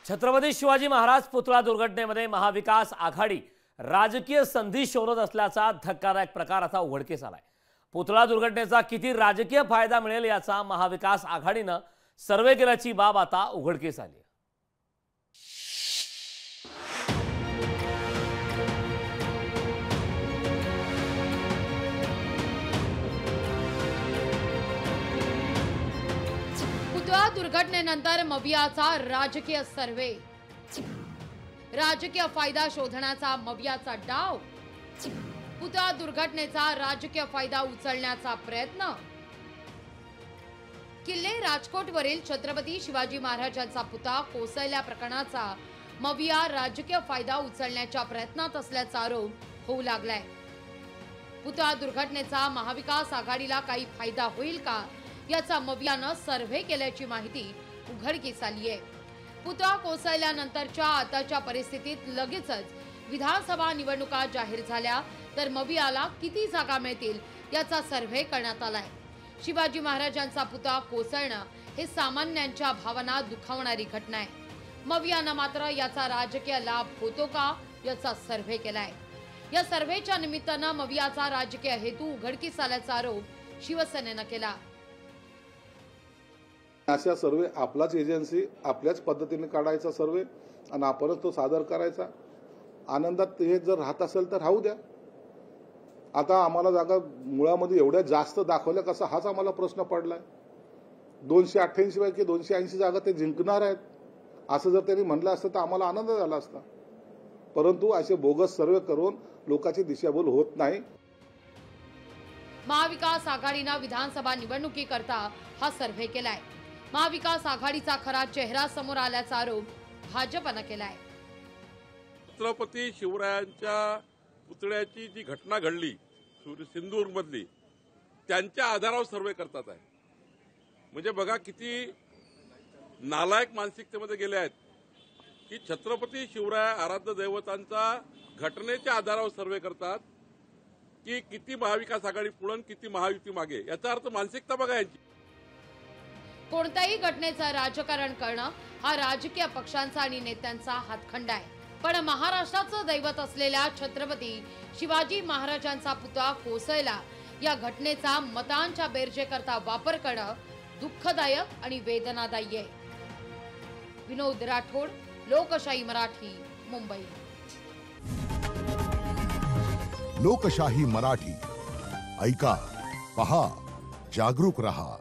छत्रपती शिवाजी महाराज पुतळा दुर्घटनेमध्ये महाविकास आघाडी राजकीय संधी शोधत असल्याचा धक्कादायक प्रकार आता उघडकीस आलाय। पुतळा दुर्घटनेचा किती राजकीय फायदा मिळेल याचा महाविकास आघाडीने सर्वे केल्याची बाब आता उघडकीस आली। पुतळा दुर्घटनेनंतर मवियाचा राजकीय सर्वे, राजकीय फायदा शोधण्याचा मवियाचा डाव, पुतळा दुर्घटनेचा राजकीय फायदा उचलण्याचा प्रयत्न, किल्ले राजकोटवरील छत्रपती शिवाजी महाराजांचा पुतळा कोसळल्या प्रकरणाचा मविया राजकीय फायदा उचलण्याच्या प्रयत्नात असल्याचा आरोप होऊ लागलाय। पुतळा दुर्घटनेचा महाविकास आघाडीला काही फायदा होईल का याचा मवियानं सर्व्हे केल्याची माहिती उघडकीस आली आहे। पुतळा कोसळल्यानंतरच्या आताच्या परिस्थितीत लगेचच विधानसभा निवडणुका जाहीर झाल्या तर मवियाला किती जागा मिळतील याचा सर्व्हे करण्यात आलाय। शिवाजी महाराजांचा पुतळा कोसळणं हे सामान्यांच्या भावना दुखावणारी घटना आहे। मवियानं मात्र याचा राजकीय लाभ होतो का याचा सर्व्हे केलाय। या सर्व्हेच्या निमित्तानं मवियाचा राजकीय हेतू उघडकीस आल्याचा आरोप शिवसेनेनं केला। अशा सर्वे आपलाच एजन्सी आपल्याच पद्धतीने काढायचा सर्वे आणि आपणच तो सादर करायचा। आनंदात हे जर राहत असेल तर राहू द्या। आता आम्हाला जागा मुळामध्ये एवढ्या जास्त दाखवल्या कसा हाच आम्हाला प्रश्न पडलाय। 288 पैकी 280 जागा ते जिंकणार आहेत असं जर त्यांनी म्हणलं असतं तर आम्हाला आनंद झाला असता, परंतु असे बोगस सर्वे करून लोकांची दिशाभूल होत नाही। महाविकास आघाडीने विधानसभा निवडणुकीकरता हा सर्व्हे केलाय। महाविकास आघाडीचा खरा चेहरा समोर आल्याचा आरोप भाजपने केलाय। छत्रपती शिवरायांच्या पुतळ्याची जी घटना घडली सिंधुदुर्ग मधली त्यांच्या आधारावर सर्वे करतात आहे। म्हणजे बघा किती नालायक मानसिकतेमध्ये गेले आहेत की छत्रपती शिवराय आराध्य दैवतांचा घटनेच्या आधारावर सर्वे करतात की किती महाविकास आघाडी पुढे किती महायुती मागे, याचा अर्थ मानसिकता बघा यांची। कोणत्याही घटनेचं राजकारण करणं हा राजकीय पक्षांचा आणि नेत्यांचा हातखंडा आहे, पण महाराष्ट्राचं दैवत असलेल्या छत्रपती शिवाजी महाराजांचा पुतळा कोसळला या घटनेचा मतांच्या बेरजेकरता वापर करणं दुःखदायक आणि वेदनादायी आहे। विनोद राठोड, लोकशाही मराठी, मुंबई। लोकशाही मराठी ऐका, पहा, जागरूक रहा।